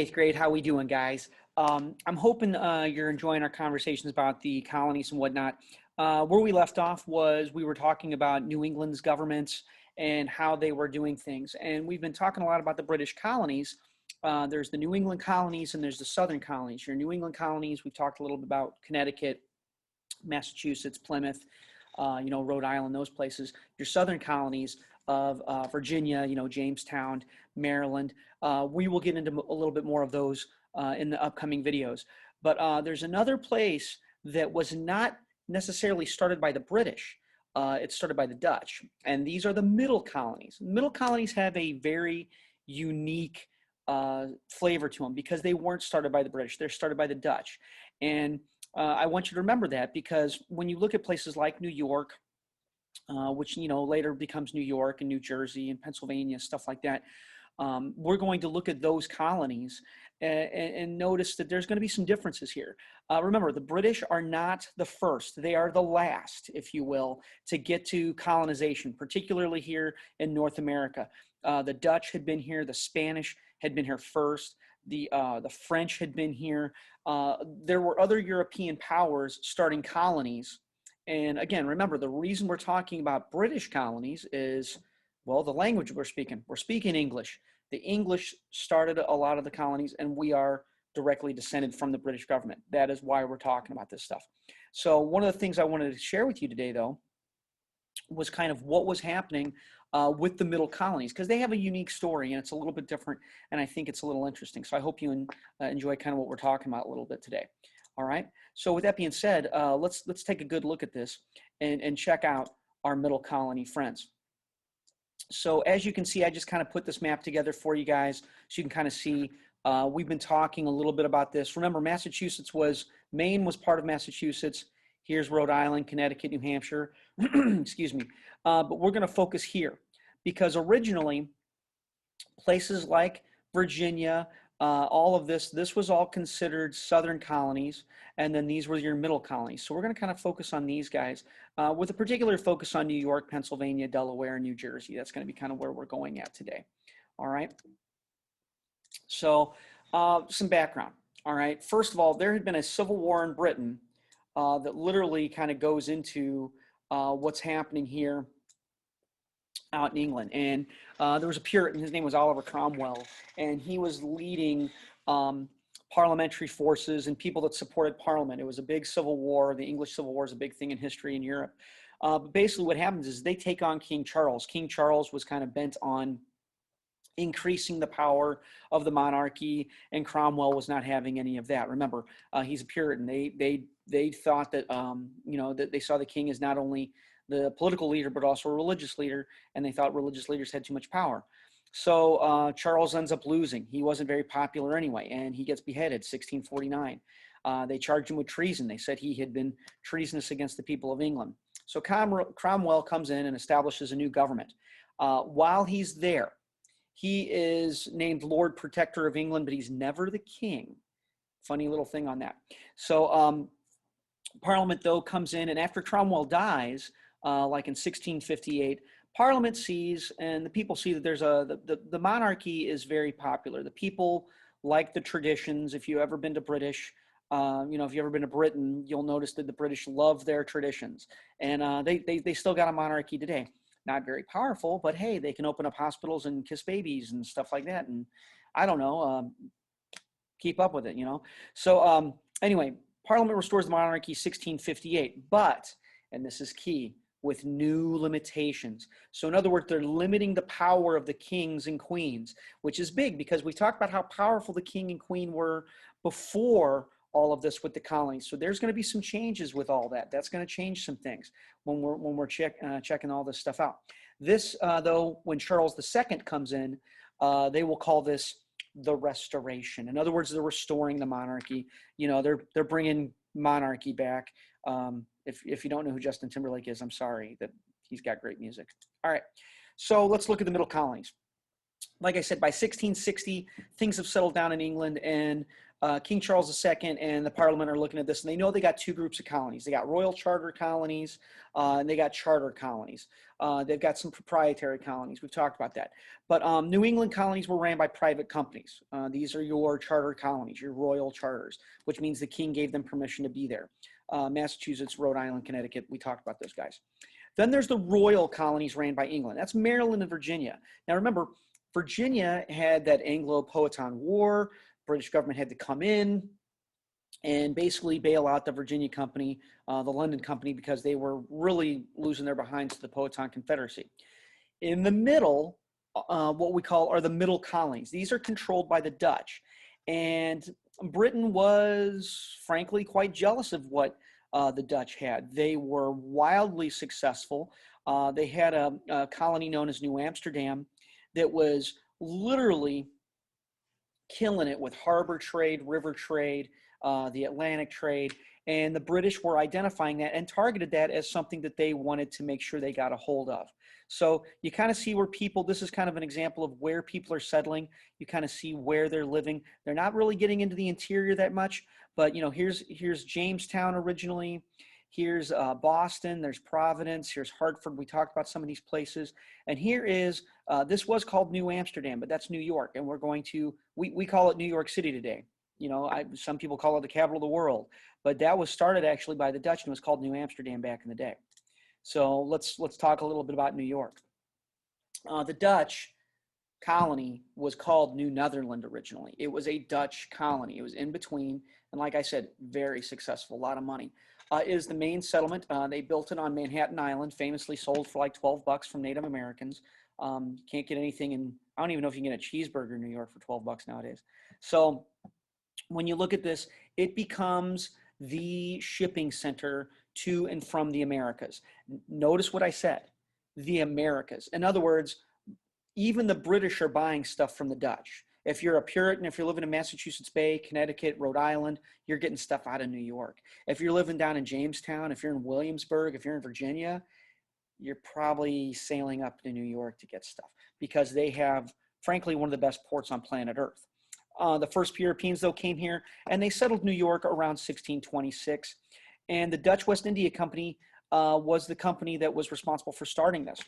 eighth grade. How we doing, guys? I'm hoping you're enjoying our conversations about the colonies and whatnot. Where we left off was we were talking about New England's governments and how they were doing things. And we've been talking a lot about the British colonies. There's the New England colonies and there's the Southern colonies. Your New England colonies, we've talked a little bit about Connecticut, Massachusetts, Plymouth, Rhode Island, those places. Your Southern colonies of Virginia, Jamestown, Maryland. We will get into a little bit more of those in the upcoming videos. But there's another place that was not necessarily started by the British. It's started by the Dutch. And these are the Middle Colonies. Middle Colonies have a very unique flavor to them because they weren't started by the British. They're started by the Dutch. And I want you to remember that because when you look at places like New York, which later becomes New York and New Jersey and Pennsylvania, stuff like that, we're going to look at those colonies and notice that there's going to be some differences here. Remember, the British are not the first. They are the last, if you will, to get to colonization, particularly here in North America. The Dutch had been here. The Spanish had been here first. The French had been here. There were other European powers starting colonies. And again, remember, the reason we're talking about British colonies is, well, the language we're speaking. We're speaking English. The English started a lot of the colonies, and we are directly descended from the British government. That is why we're talking about this stuff. So one of the things I wanted to share with you today, though, was kind of what was happening with the Middle Colonies, because they have a unique story, and it's a little bit different, and I think it's a little interesting. So I hope you enjoy kind of what we're talking about a little bit today. All right. So with that being said, let's take a good look at this and check out our Middle Colony friends. So as you can see, I just kind of put this map together for you guys so you can kind of see. We've been talking a little bit about this. Remember, Maine was part of Massachusetts. Here's Rhode Island, Connecticut, New Hampshire. Excuse me. But we're going to focus here because originally places like Virginia, all of this was all considered Southern colonies, and then these were your Middle Colonies. So we're going to kind of focus on these guys with a particular focus on New York, Pennsylvania, Delaware, and New Jersey. That's going to be kind of where we're going at today. All right. So some background. All right. First of all, there had been a civil war in Britain that literally kind of goes into what's happening here out in England. And there was a Puritan, his name was Oliver Cromwell, and he was leading parliamentary forces and people that supported Parliament. It was a big civil war. The English Civil War is a big thing in history in Europe. But basically what happens is they take on King Charles. King Charles was kind of bent on increasing the power of the monarchy, and Cromwell was not having any of that. Remember, he's a Puritan. They thought that, that they saw the king as not only the political leader, but also a religious leader, and they thought religious leaders had too much power. So Charles ends up losing. He wasn't very popular anyway, and he gets beheaded, 1649. They charged him with treason. They said he had been treasonous against the people of England. So Cromwell comes in and establishes a new government. While he's there, he is named Lord Protector of England, but he's never the king. Funny little thing on that. So Parliament, though, comes in, and after Cromwell dies, like in 1658, Parliament sees, and the people see that there's the monarchy is very popular. The people like the traditions. If you've ever been to British, if you've ever been to Britain, you'll notice that the British love their traditions, and they still got a monarchy today. Not very powerful, but hey, they can open up hospitals and kiss babies and stuff like that, and I don't know, keep up with it, So anyway, Parliament restores the monarchy 1658, but, and this is key, with new limitations. So in other words, they're limiting the power of the kings and queens, which is big because we talked about how powerful the king and queen were before all of this with the colonies. So there's going to be some changes with all that. That's going to change some things when we're checking all this stuff out. This, though, when Charles II comes in, they will call this the Restoration. In other words, they're restoring the monarchy. They're bringing monarchy back. If you don't know who Justin Timberlake is, I'm sorry, that he's got great music. All right, so let's look at the Middle Colonies. Like I said, by 1660, things have settled down in England, and King Charles II and the Parliament are looking at this, and they know they got two groups of colonies. They got royal charter colonies, and they got charter colonies. They've got some proprietary colonies. We've talked about that. But New England colonies were ran by private companies. These are your charter colonies, your royal charters, which means the king gave them permission to be there. Massachusetts, Rhode Island, Connecticut, we talked about those guys. Then there's the royal colonies ran by England. That's Maryland and Virginia. Now remember, Virginia had that Anglo-Powhatan War. British government had to come in and basically bail out the Virginia Company, the London Company, because they were really losing their behinds to the Powhatan Confederacy. In the middle, what we call are the Middle Colonies. These are controlled by the Dutch. And Britain was, frankly, quite jealous of what the Dutch had. They were wildly successful. They had a colony known as New Amsterdam that was literally killing it with harbor trade, river trade, the Atlantic trade, and the British were identifying that and targeted that as something that they wanted to make sure they got a hold of. So you kind of see where people, this is kind of an example of where people are settling. You kind of see where they're living. They're not really getting into the interior that much, but you know, here's Jamestown originally. Here's Boston, there's Providence, here's Hartford. We talked about some of these places. And here is, this was called New Amsterdam, but that's New York. And we're going to, we call it New York City today. You know, some people call it the capital of the world, but that was started actually by the Dutch and was called New Amsterdam back in the day. So let's talk a little bit about New York. The Dutch colony was called New Netherland originally. It was a Dutch colony. It was in between. And like I said, very successful, a lot of money. Is the main settlement. They built it on Manhattan Island, famously sold for like 12 bucks from Native Americans. You can't get anything in, I don't even know if you can get a cheeseburger in New York for 12 bucks nowadays. So when you look at this, it becomes the shipping center to and from the Americas. Notice what I said, the Americas. In other words, even the British are buying stuff from the Dutch. If you're a Puritan, if you're living in Massachusetts Bay, Connecticut, Rhode Island, you're getting stuff out of New York. If you're living down in Jamestown, if you're in Williamsburg, if you're in Virginia, you're probably sailing up to New York to get stuff because they have, frankly, one of the best ports on planet Earth. The first Europeans, though, came here and they settled New York around 1626. And the Dutch West India Company was the company that was responsible for starting this.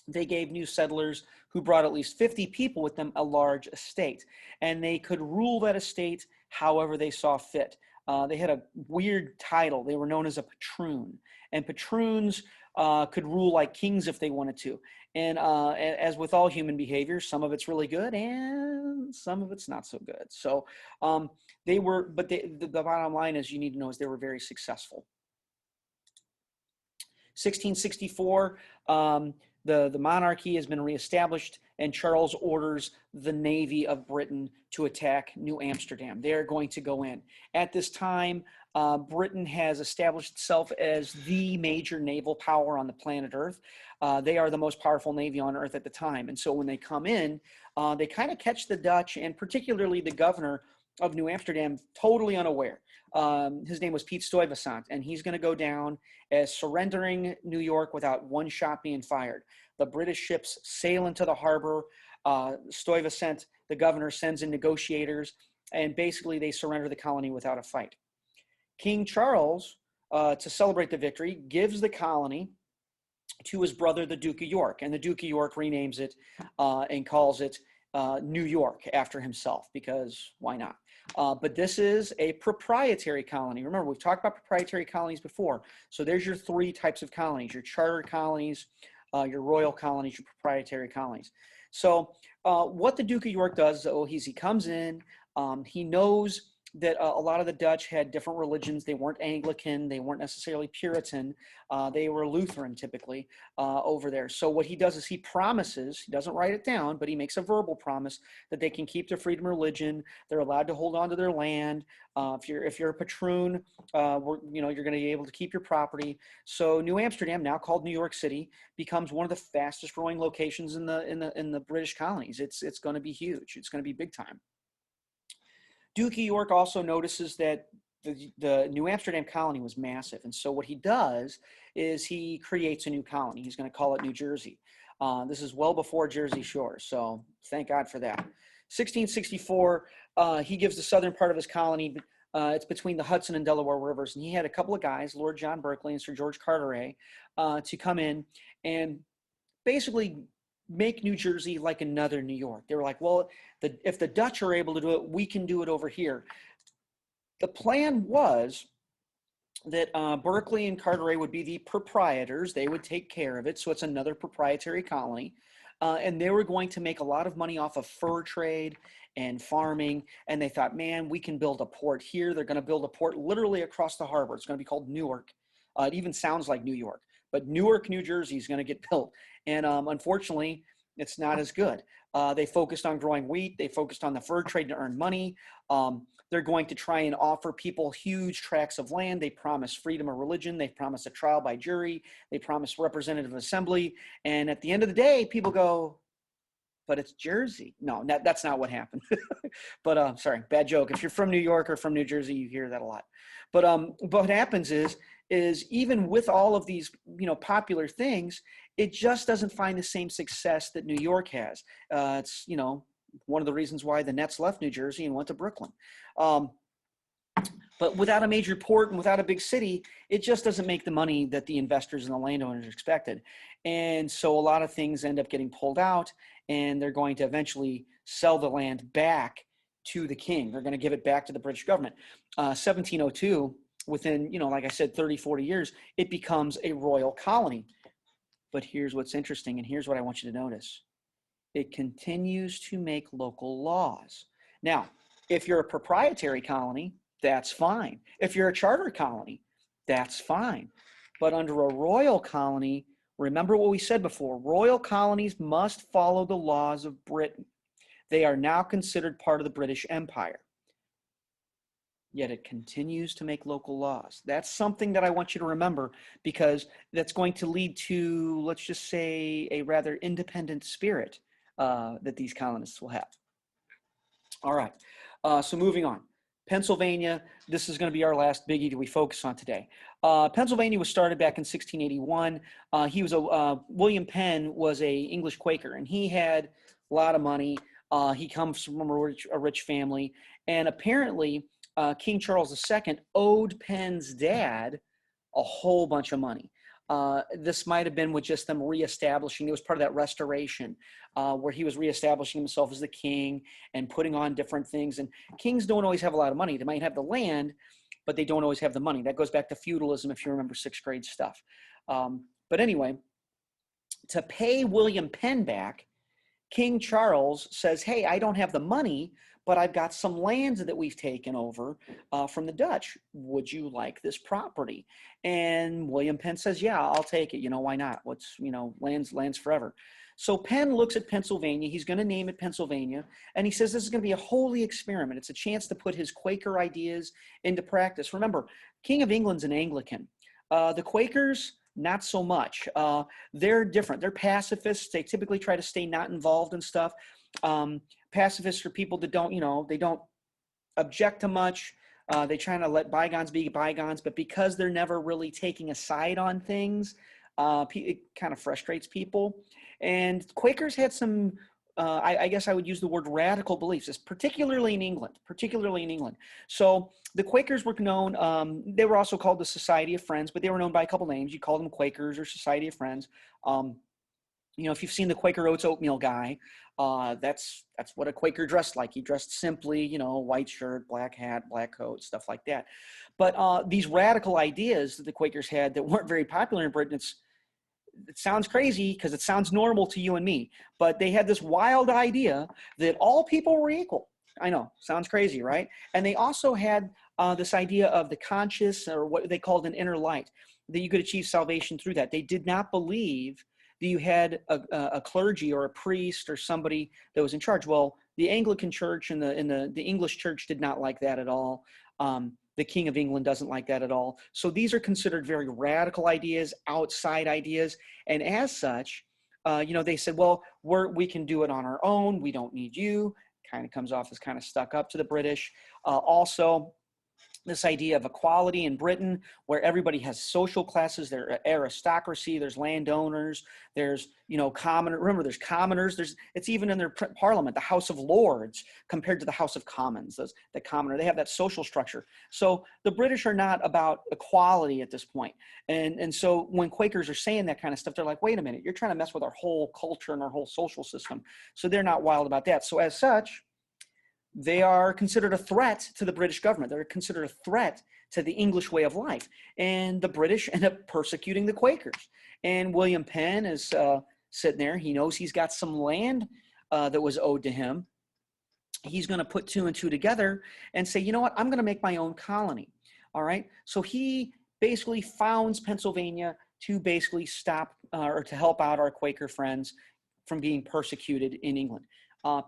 They gave new settlers who brought at least 50 people with them a large estate, and they could rule that estate however they saw fit. They had a weird title. They were known as a patroon, and patroons could rule like kings if they wanted to. And as with all human behavior, some of it's really good and some of it's not so good. So they were, but the bottom line is you need to know is they were very successful. 1664, the monarchy has been reestablished, and Charles orders the Navy of Britain to attack New Amsterdam. They're going to go in. At this time, Britain has established itself as the major naval power on the planet Earth. They are the most powerful navy on Earth at the time. And so when they come in, they kind of catch the Dutch, and particularly the governor of New Amsterdam, totally unaware. His name was Pete Stuyvesant, and he's going to go down as surrendering New York without one shot being fired. The British ships sail into the harbor. Stuyvesant, the governor, sends in negotiators, and basically they surrender the colony without a fight. King Charles, to celebrate the victory, gives the colony to his brother, the Duke of York, and the Duke of York renames it and calls it New York after himself, because why not? But this is a proprietary colony. Remember, we've talked about proprietary colonies before. So there's your three types of colonies: your charter colonies, your royal colonies, your proprietary colonies. So what the Duke of York does, though, he comes in, he knows that a lot of the Dutch had different religions. They weren't Anglican. They weren't necessarily Puritan. They were Lutheran typically over there. So what he does is he promises, he doesn't write it down, but he makes a verbal promise that they can keep their freedom of religion. They're allowed to hold on to their land. If you're a patroon, you're going to be able to keep your property. So New Amsterdam, now called New York City, becomes one of the fastest growing locations in the British colonies. It's going to be huge. It's going to be big time. Duke of York also notices that the New Amsterdam colony was massive. And so what he does is he creates a new colony. He's going to call it New Jersey. This is well before Jersey Shore, so thank God for that. 1664, he gives the southern part of his colony. It's between the Hudson and Delaware rivers, and he had a couple of guys, Lord John Berkeley and Sir George Carteret, to come in and basically make New Jersey like another New York. They were like, well, if the Dutch are able to do it, we can do it over here. The plan was that Berkeley and Carteret would be the proprietors. They would take care of it. So it's another proprietary colony. And they were going to make a lot of money off of fur trade and farming. And they thought, man, we can build a port here. They're going to build a port literally across the harbor. It's going to be called Newark. It even sounds like New York. But Newark, New Jersey is going to get built. And unfortunately, it's not as good. They focused on growing wheat. They focused on the fur trade to earn money. They're going to try and offer people huge tracts of land. They promise freedom of religion. They promise a trial by jury. They promise representative assembly. And at the end of the day, people go, but it's Jersey. No, that's not what happened. But sorry, bad joke. If you're from New York or from New Jersey, you hear that a lot. But what happens is even with all of these, popular things, it just doesn't find the same success that New York has. It's, one of the reasons why the Nets left New Jersey and went to Brooklyn. But without a major port and without a big city, it just doesn't make the money that the investors and the landowners expected. And so a lot of things end up getting pulled out, and they're going to eventually sell the land back to the king. They're going to give it back to the British government. 1702, within, like I said, 30, 40 years, it becomes a royal colony. But here's what's interesting, and here's what I want you to notice. It continues to make local laws. Now, if you're a proprietary colony, that's fine. If you're a charter colony, that's fine. But under a royal colony, remember what we said before, royal colonies must follow the laws of Britain. They are now considered part of the British Empire. Yet it continues to make local laws. That's something that I want you to remember, because that's going to lead to, let's just say, a rather independent spirit that these colonists will have. All right, so moving on. Pennsylvania, this is going to be our last biggie that we focus on today. Pennsylvania was started back in 1681. William Penn was a English Quaker, and he had a lot of money. He comes from a rich family, and apparently King Charles II owed Penn's dad a whole bunch of money. This might have been with just them reestablishing. It was part of that restoration where he was reestablishing himself as the king and putting on different things. And kings don't always have a lot of money. They might have the land, but they don't always have the money. That goes back to feudalism, if you remember sixth grade stuff. But anyway, to pay William Penn back, King Charles says, hey, I don't have the money, but I've got some lands that we've taken over from the Dutch. Would you like this property? And William Penn says, yeah, I'll take it. Why not? Lands forever. So Penn looks at Pennsylvania. He's going to name it Pennsylvania. And he says this is going to be a holy experiment. It's a chance to put his Quaker ideas into practice. Remember, King of England's an Anglican. The Quakers, not so much. They're different. They're pacifists. They typically try to stay not involved in stuff. Pacifists are people that they don't object to much. They try to let bygones be bygones, but because they're never really taking a side on things, it kind of frustrates people. And Quakers had some, I guess I would use the word radical beliefs, particularly in England. So the Quakers were known, they were also called the Society of Friends, but they were known by a couple names. You call them Quakers or Society of Friends. If you've seen the Quaker Oats oatmeal guy, that's what a Quaker dressed like. He dressed simply, white shirt, black hat, black coat, stuff like that. But these radical ideas that the Quakers had that weren't very popular in Britain, it sounds crazy because it sounds normal to you and me, but they had this wild idea that all people were equal. I know, sounds crazy, right? And they also had this idea of the conscious, or what they called an inner light, that you could achieve salvation through that. They did not believe that you had a clergy or a priest or somebody that was in charge. Well, the Anglican Church and the English Church did not like that at all. The King of England doesn't like that at all. So these are considered very radical ideas, outside ideas. And as such, they said, well, we can do it on our own. We don't need you. Kind of comes off as kind of stuck up to the British. Also, this idea of equality in Britain, where everybody has social classes, there's aristocracy, there's landowners, there's, remember, there's commoners, it's even in their parliament, the House of Lords compared to the House of Commons, the commoner, they have that social structure. So the British are not about equality at this point. And so when Quakers are saying that kind of stuff, they're like, wait a minute, you're trying to mess with our whole culture and our whole social system. So they're not wild about that. So as such, they are considered a threat to the British government. They're considered a threat to the English way of life. And the British end up persecuting the Quakers. And William Penn is sitting there. He knows he's got some land that was owed to him. He's going to put two and two together and say, you know what, I'm going to make my own colony. All right. So he basically founds Pennsylvania to basically stop or to help out our Quaker friends from being persecuted in England.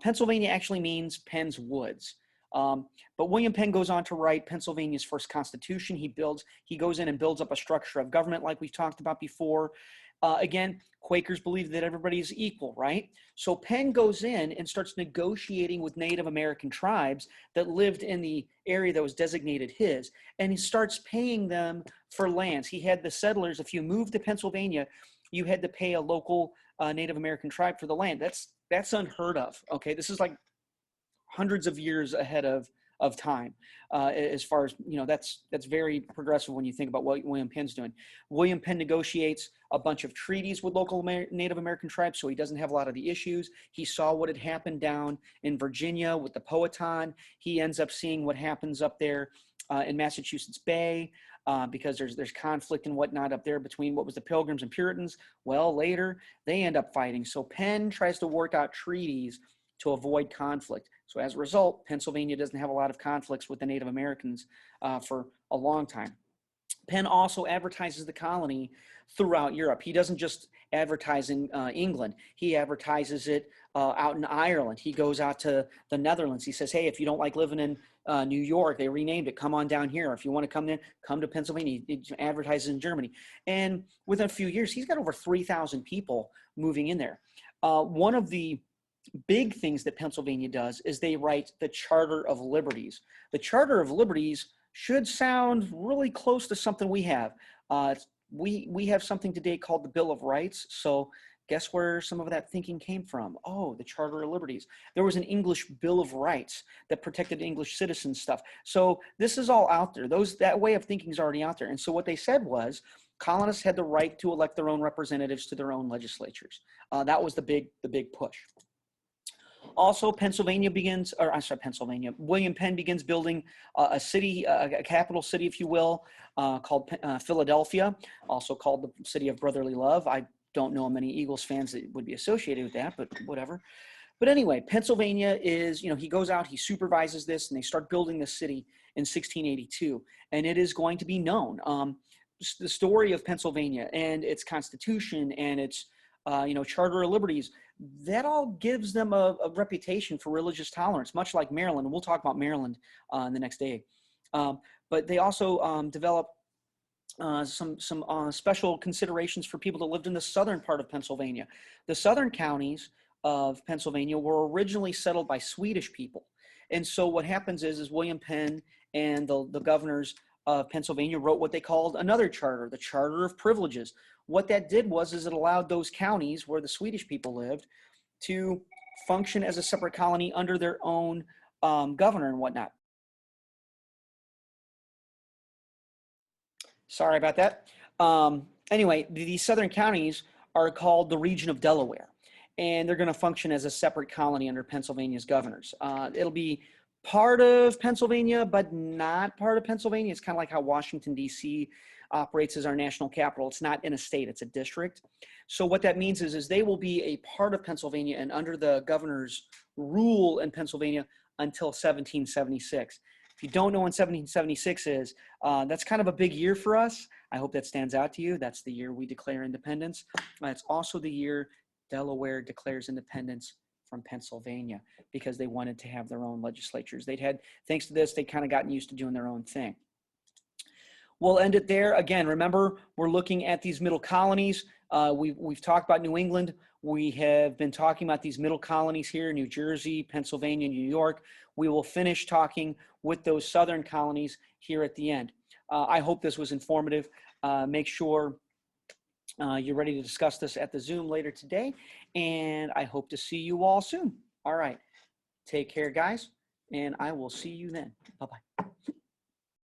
Pennsylvania actually means Penn's Woods. But William Penn goes on to write Pennsylvania's first constitution. He goes in and builds up a structure of government like we've talked about before. Again, Quakers believe that everybody is equal, right? So Penn goes in and starts negotiating with Native American tribes that lived in the area that was designated his, and he starts paying them for lands. He had the settlers, if you moved to Pennsylvania, you had to pay a local Native American tribe for the land. That's unheard of. Okay, this is like hundreds of years ahead of time, as far as, that's very progressive when you think about what William Penn's doing. William Penn negotiates a bunch of treaties with local Native American tribes, so he doesn't have a lot of the issues. He saw what had happened down in Virginia with the Powhatan. He ends up seeing what happens up there in Massachusetts Bay, because there's conflict and whatnot up there between what was the Pilgrims and Puritans. Well, later they end up fighting. So Penn tries to work out treaties to avoid conflict. So as a result, Pennsylvania doesn't have a lot of conflicts with the Native Americans for a long time. Penn also advertises the colony throughout Europe. He doesn't just advertise in England. He advertises it out in Ireland. He goes out to the Netherlands. He says, hey, if you don't like living in New York, they renamed it, come on down here. If you want to come in, come to Pennsylvania. He advertises in Germany. And within a few years, he's got over 3,000 people moving in there. One of the big things that Pennsylvania does is they write the Charter of Liberties. The Charter of Liberties should sound really close to something we have. We have something today called the Bill of Rights. So guess where some of that thinking came from? Oh, the Charter of Liberties. There was an English Bill of Rights that protected English citizens stuff. So this is all out there. That way of thinking is already out there. And so what they said was colonists had the right to elect their own representatives to their own legislatures. That was the big push. Also, William Penn begins building a city, a capital city, if you will, called Philadelphia, also called the city of brotherly love. I don't know many Eagles fans that would be associated with that, but whatever. But anyway, Pennsylvania is, he goes out, he supervises this, and they start building this city in 1682, and it is going to be known. The story of Pennsylvania and its constitution and its Charter of Liberties, that all gives them a reputation for religious tolerance, much like Maryland. And we'll talk about Maryland in the next day. But they also develop some special considerations for people that lived in the southern part of Pennsylvania. The southern counties of Pennsylvania were originally settled by Swedish people. And so what happens is William Penn and the governors of Pennsylvania wrote what they called another charter, the Charter of Privileges. What that did was it allowed those counties where the Swedish people lived to function as a separate colony under their own governor and whatnot. Sorry about that. Anyway, these southern counties are called the region of Delaware, and they're going to function as a separate colony under Pennsylvania's governors. It'll be part of Pennsylvania, but not part of Pennsylvania. It's kind of like how Washington, D.C. operates as our national capital. It's not in a state, it's a district. So what that means is they will be a part of Pennsylvania and under the governor's rule in Pennsylvania until 1776. If you don't know when 1776 is, that's kind of a big year for us. I hope that stands out to you. That's the year we declare independence. It's also the year Delaware declares independence from Pennsylvania because they wanted to have their own legislatures. Thanks to this, they'd kind of gotten used to doing their own thing. we'll end it there. Again, remember, we're looking at these middle colonies. We've talked about New England. We have been talking about these middle colonies here in New Jersey, Pennsylvania, New York. We will finish talking with those southern colonies here at the end. I hope this was informative. Make sure you're ready to discuss this at the Zoom later today, and I hope to see you all soon. All right. Take care, guys, and I will see you then. Bye-bye.